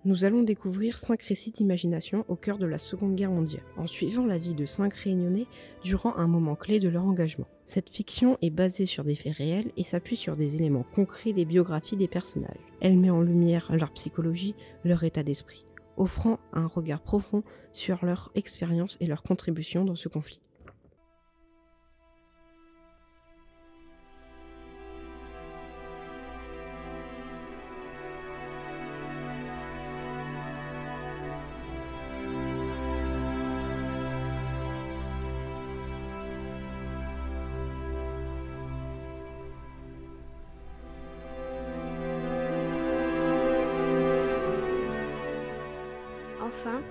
Nous allons découvrir 5 récits d'imagination au cœur de la Seconde Guerre mondiale, en suivant la vie de 5 Réunionnais durant un moment clé de leur engagement. Cette fiction est basée sur des faits réels et s'appuie sur des éléments concrets des biographies des personnages. Elle met en lumière leur psychologie, leur état d'esprit, offrant un regard profond sur leur expérience et leur contribution dans ce conflit. Enfin,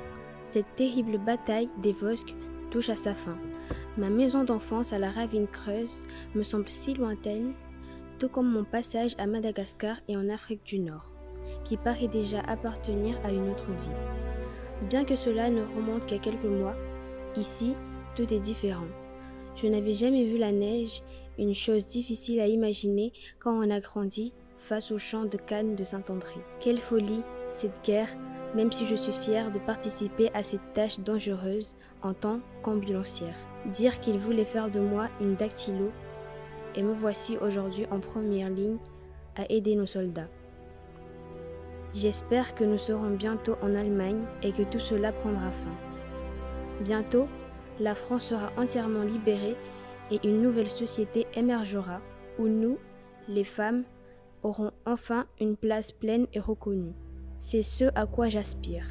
cette terrible bataille des Vosges touche à sa fin. Ma maison d'enfance à la ravine creuse me semble si lointaine, tout comme mon passage à Madagascar et en Afrique du Nord, qui paraît déjà appartenir à une autre vie. Bien que cela ne remonte qu'à quelques mois, ici, tout est différent. Je n'avais jamais vu la neige, une chose difficile à imaginer quand on a grandi face au champ de canne de Saint-André. Quelle folie, cette guerre, même si je suis fière de participer à cette tâche dangereuse en tant qu'ambulancière. Dire qu'il voulait faire de moi une dactylo, et me voici aujourd'hui en première ligne à aider nos soldats. J'espère que nous serons bientôt en Allemagne et que tout cela prendra fin. Bientôt, la France sera entièrement libérée et une nouvelle société émergera où nous, les femmes, aurons enfin une place pleine et reconnue. C'est ce à quoi j'aspire.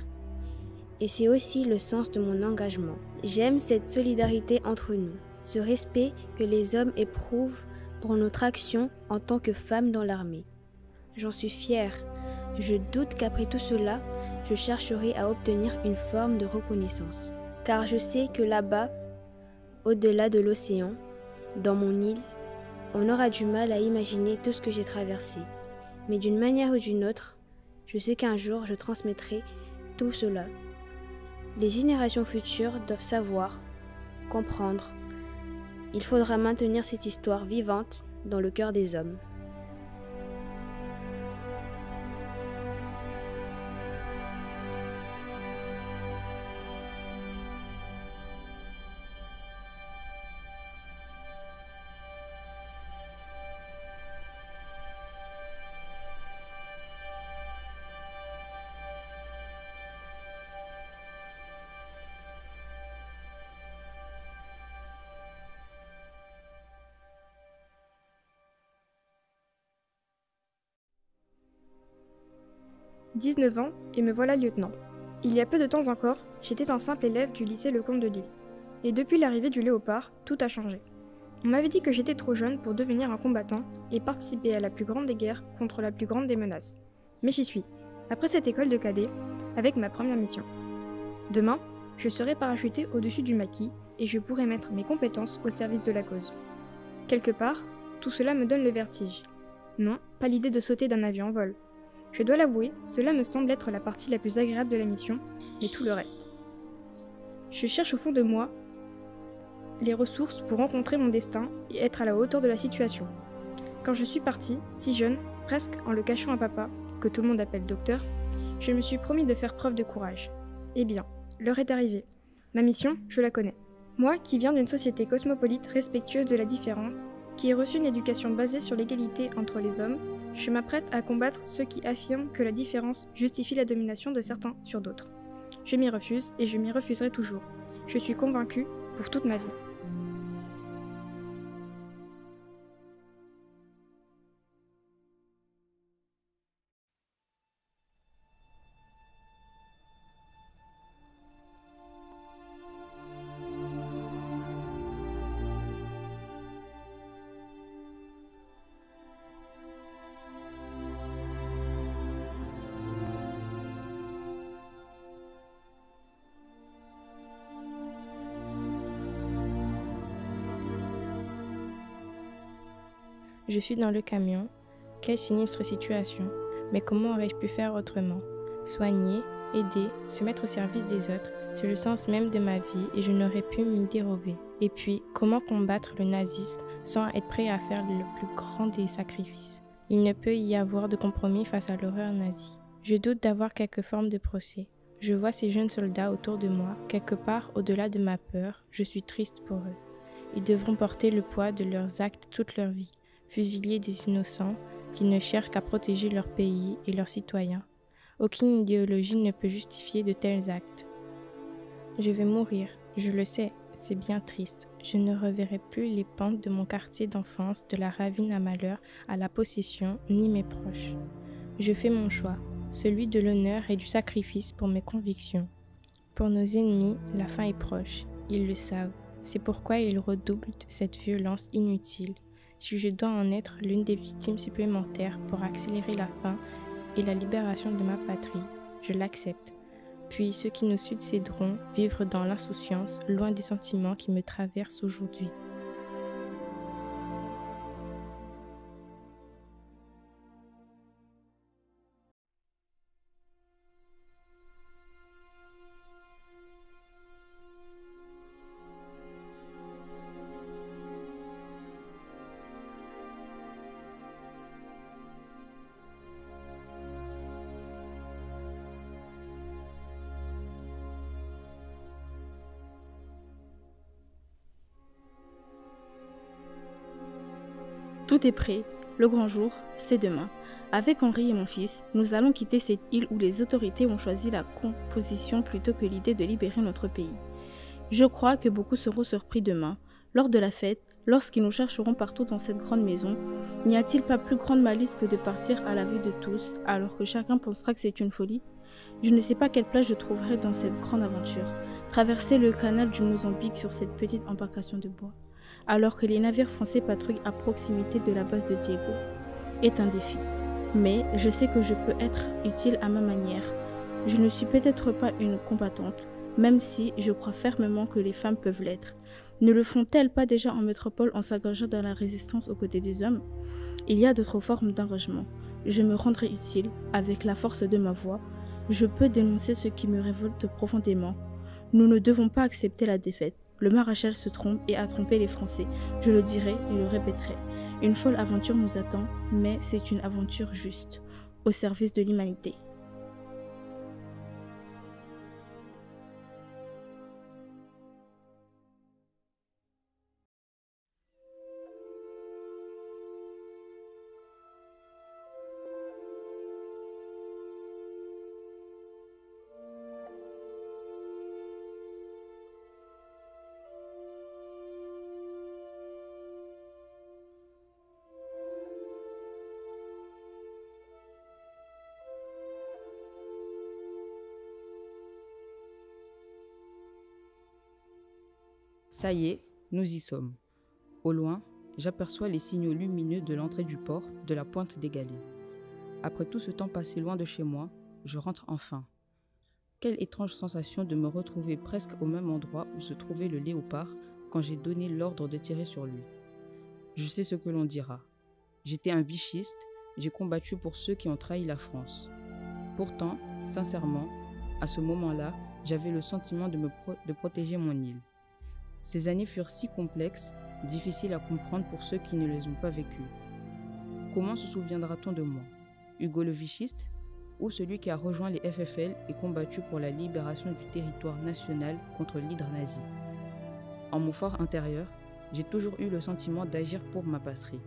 Et c'est aussi le sens de mon engagement. J'aime cette solidarité entre nous, ce respect que les hommes éprouvent pour notre action en tant que femmes dans l'armée. J'en suis fière. Je doute qu'après tout cela, je chercherai à obtenir une forme de reconnaissance. Car je sais que là-bas, au-delà de l'océan, dans mon île, on aura du mal à imaginer tout ce que j'ai traversé. Mais d'une manière ou d'une autre, je sais qu'un jour je transmettrai tout cela. Les générations futures doivent savoir, comprendre. Il faudra maintenir cette histoire vivante dans le cœur des hommes. « 19 ans, et me voilà lieutenant. Il y a peu de temps encore, j'étais un simple élève du lycée Lecomte de Lille. Et depuis l'arrivée du Léopard, tout a changé. On m'avait dit que j'étais trop jeune pour devenir un combattant et participer à la plus grande des guerres contre la plus grande des menaces. Mais j'y suis, après cette école de cadet, avec ma première mission. Demain, je serai parachuté au-dessus du maquis et je pourrai mettre mes compétences au service de la cause. Quelque part, tout cela me donne le vertige. Non, pas l'idée de sauter d'un avion en vol. Je dois l'avouer, cela me semble être la partie la plus agréable de la mission, mais tout le reste. Je cherche au fond de moi les ressources pour rencontrer mon destin et être à la hauteur de la situation. Quand je suis partie, si jeune, presque en le cachant à papa, que tout le monde appelle docteur, je me suis promis de faire preuve de courage. Eh bien, l'heure est arrivée. Ma mission, je la connais. Moi, qui viens d'une société cosmopolite respectueuse de la différence, qui ai reçu une éducation basée sur l'égalité entre les hommes, je m'apprête à combattre ceux qui affirment que la différence justifie la domination de certains sur d'autres. Je m'y refuse et je m'y refuserai toujours. Je suis convaincue pour toute ma vie. Je suis dans le camion. Quelle sinistre situation. Mais comment aurais-je pu faire autrement? Soigner, aider, se mettre au service des autres, c'est le sens même de ma vie et je n'aurais pu m'y dérober. Et puis, comment combattre le nazisme sans être prêt à faire le plus grand des sacrifices? Il ne peut y avoir de compromis face à l'horreur nazie. Je doute d'avoir quelque forme de procès. Je vois ces jeunes soldats autour de moi, quelque part au-delà de ma peur, je suis triste pour eux. Ils devront porter le poids de leurs actes toute leur vie, fusiller des innocents qui ne cherchent qu'à protéger leur pays et leurs citoyens. Aucune idéologie ne peut justifier de tels actes. Je vais mourir, je le sais, c'est bien triste. Je ne reverrai plus les pentes de mon quartier d'enfance, de la ravine à Malheur à la possession, ni mes proches. Je fais mon choix, celui de l'honneur et du sacrifice pour mes convictions. Pour nos ennemis, la fin est proche, ils le savent. C'est pourquoi ils redoublent de cette violence inutile. Si je dois en être l'une des victimes supplémentaires pour accélérer la fin et la libération de ma patrie, je l'accepte. Puis ceux qui nous succéderont vivre dans l'insouciance, loin des sentiments qui me traversent aujourd'hui. Tout est prêt, le grand jour, c'est demain. Avec Henri et mon fils, nous allons quitter cette île où les autorités ont choisi la composition plutôt que l'idée de libérer notre pays. Je crois que beaucoup seront surpris demain, lors de la fête, lorsqu'ils nous chercheront partout dans cette grande maison. N'y a-t-il pas plus grande malice que de partir à la vue de tous, alors que chacun pensera que c'est une folie? Je ne sais pas quelle place je trouverai dans cette grande aventure. Traverser le canal du Mozambique sur cette petite embarcation de bois, alors que les navires français patrouillent à proximité de la base de Diego, est un défi. Mais je sais que je peux être utile à ma manière. Je ne suis peut-être pas une combattante, même si je crois fermement que les femmes peuvent l'être. Ne le font-elles pas déjà en métropole en s'engageant dans la résistance aux côtés des hommes? Il y a d'autres formes d'engagement. Je me rendrai utile, avec la force de ma voix. Je peux dénoncer ce qui me révolte profondément. Nous ne devons pas accepter la défaite. Le maréchal se trompe et a trompé les Français. Je le dirai et le répéterai. Une folle aventure nous attend, mais c'est une aventure juste, au service de l'humanité. Ça y est, nous y sommes. Au loin, j'aperçois les signaux lumineux de l'entrée du port de la Pointe des Galets. Après tout ce temps passé loin de chez moi, je rentre enfin. Quelle étrange sensation de me retrouver presque au même endroit où se trouvait le léopard quand j'ai donné l'ordre de tirer sur lui. Je sais ce que l'on dira. J'étais un vichiste, j'ai combattu pour ceux qui ont trahi la France. Pourtant, sincèrement, à ce moment-là, j'avais le sentiment de protéger mon île. Ces années furent si complexes, difficiles à comprendre pour ceux qui ne les ont pas vécues. Comment se souviendra-t-on de moi? Hugo le vichiste? Ou celui qui a rejoint les FFL et combattu pour la libération du territoire national contre l'hydre nazi? En mon fort intérieur, j'ai toujours eu le sentiment d'agir pour ma patrie.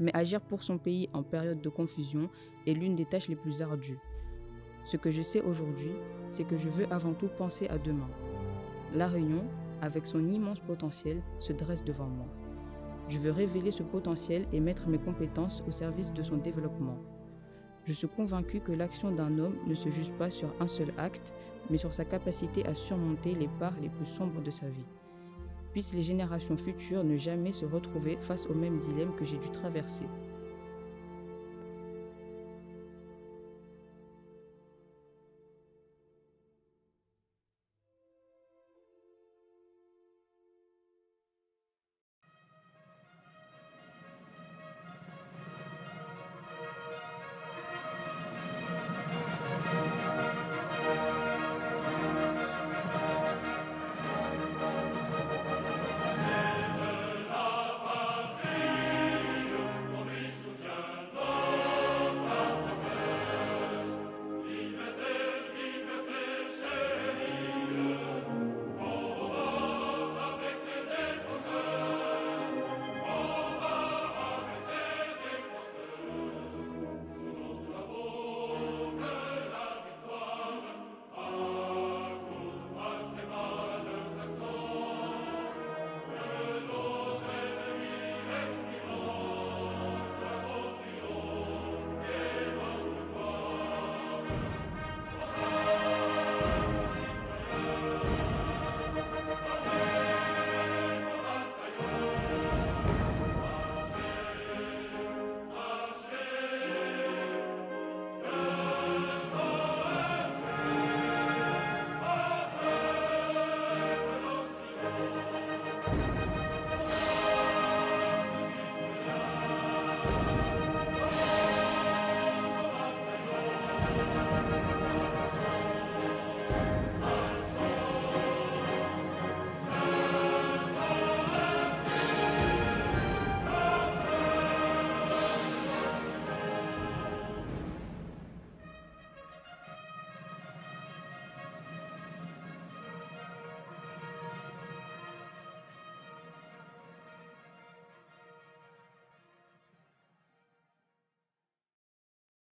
Mais agir pour son pays en période de confusion est l'une des tâches les plus ardues. Ce que je sais aujourd'hui, c'est que je veux avant tout penser à demain. La Réunion, avec son immense potentiel, se dresse devant moi. Je veux révéler ce potentiel et mettre mes compétences au service de son développement. Je suis convaincu que l'action d'un homme ne se juge pas sur un seul acte, mais sur sa capacité à surmonter les parts les plus sombres de sa vie. Puissent les générations futures ne jamais se retrouver face au même dilemme que j'ai dû traverser.